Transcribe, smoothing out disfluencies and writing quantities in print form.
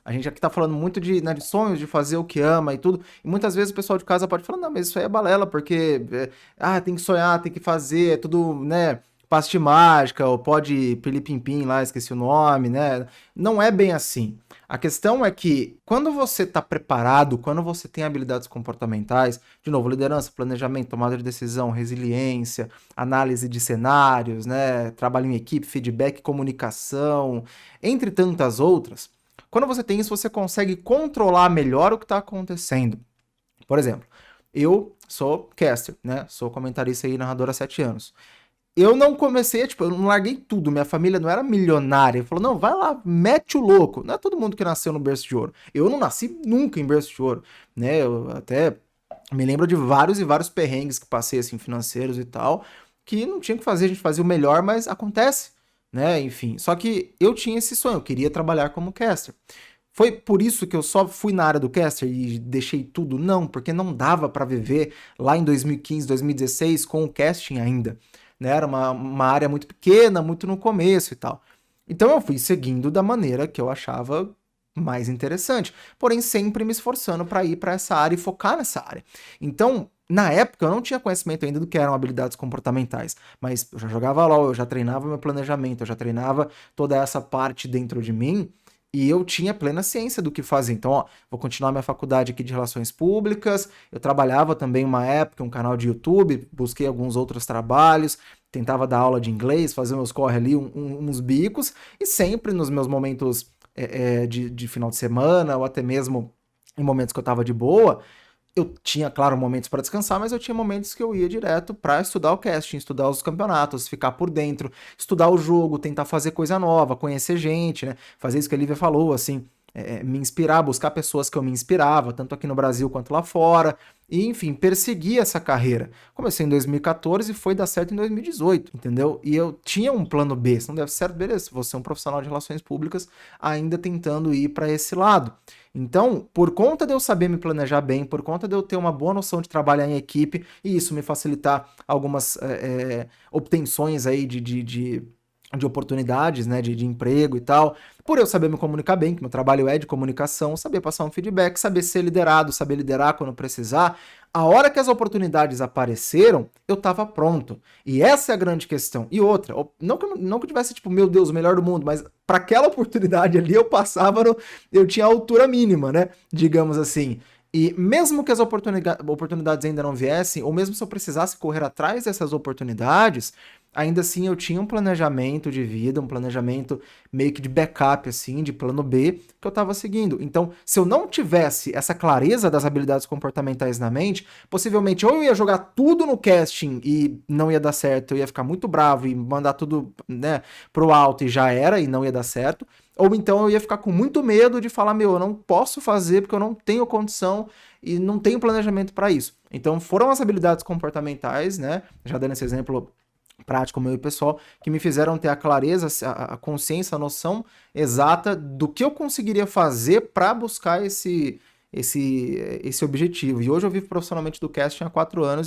A gente aqui tá falando muito de, né, de sonhos, de fazer o que ama e tudo. E muitas vezes o pessoal de casa pode falar, não, mas isso aí é balela, porque tem que sonhar, tem que fazer, é tudo, né? Passe de mágica, ou pode pili-pim-pim lá, esqueci o nome, né? Não é bem assim. A questão é que quando você está preparado, quando você tem habilidades comportamentais, de novo, liderança, planejamento, tomada de decisão, resiliência, análise de cenários, né, trabalho em equipe, feedback, comunicação, entre tantas outras, quando você tem isso, você consegue controlar melhor o que está acontecendo. Por exemplo, eu sou caster, né? Sou comentarista e narrador há 7 anos. Eu não comecei, tipo, eu não larguei tudo. Minha família não era milionária. Falou, não, vai lá, mete o louco. Não é todo mundo que nasceu no berço de ouro. Eu não nasci nunca em berço de ouro, né? Eu até me lembro de vários e vários perrengues que passei, assim, financeiros e tal, que não tinha o que fazer, a gente fazia o melhor, mas acontece, né? Enfim, só que eu tinha esse sonho, eu queria trabalhar como caster. Foi por isso que eu só fui na área do caster e deixei tudo? Não, porque não dava para viver lá em 2015, 2016 com o casting ainda, né? Era uma área muito pequena, muito no começo e tal. Então eu fui seguindo da maneira que eu achava mais interessante, porém sempre me esforçando para ir para essa área e focar nessa área. Então, na época eu não tinha conhecimento ainda do que eram habilidades comportamentais, mas eu já jogava LoL, eu já treinava meu planejamento, eu já treinava toda essa parte dentro de mim. E eu tinha plena ciência do que fazer. Então, ó, vou continuar minha faculdade aqui de Relações Públicas. Eu trabalhava também uma época, um canal de YouTube, busquei alguns outros trabalhos, tentava dar aula de inglês, fazer meus corre ali, uns bicos, e sempre nos meus momentos de final de semana, ou até mesmo em momentos que eu tava de boa, eu tinha, claro, momentos para descansar, mas eu tinha momentos que eu ia direto para estudar o casting, estudar os campeonatos, ficar por dentro, estudar o jogo, tentar fazer coisa nova, conhecer gente, né? Fazer isso que a Lívia falou, assim, me inspirar, buscar pessoas que eu me inspirava, tanto aqui no Brasil quanto lá fora, e enfim, perseguir essa carreira. Comecei em 2014 e foi dar certo em 2018, entendeu? E eu tinha um plano B, se não der certo, beleza, você é um profissional de relações públicas ainda tentando ir para esse lado. Então, por conta de eu saber me planejar bem, por conta de eu ter uma boa noção de trabalhar em equipe, e isso me facilitar algumas obtenções aí de oportunidades, né, de emprego e tal, por eu saber me comunicar bem, que meu trabalho é de comunicação, saber passar um feedback, saber ser liderado, saber liderar quando precisar, a hora que as oportunidades apareceram, eu estava pronto. E essa é a grande questão. E outra, não que eu tivesse, tipo, meu Deus, o melhor do mundo, mas para aquela oportunidade ali eu passava, eu tinha a altura mínima, né? Digamos assim. E mesmo que as oportunidades ainda não viessem, ou mesmo se eu precisasse correr atrás dessas oportunidades, ainda assim eu tinha um planejamento de vida, um planejamento meio que de backup, assim, de plano B, que eu estava seguindo. Então, se eu não tivesse essa clareza das habilidades comportamentais na mente, possivelmente ou eu ia jogar tudo no casting e não ia dar certo, eu ia ficar muito bravo e mandar tudo, né, pro alto e já era, e não ia dar certo. Ou então eu ia ficar com muito medo de falar, meu, eu não posso fazer porque eu não tenho condição e não tenho planejamento para isso. Então foram as habilidades comportamentais, né? Já dando esse exemplo prático meu e pessoal, que me fizeram ter a clareza, a consciência, a noção exata do que eu conseguiria fazer para buscar esse objetivo. E hoje eu vivo profissionalmente do casting há 4 anos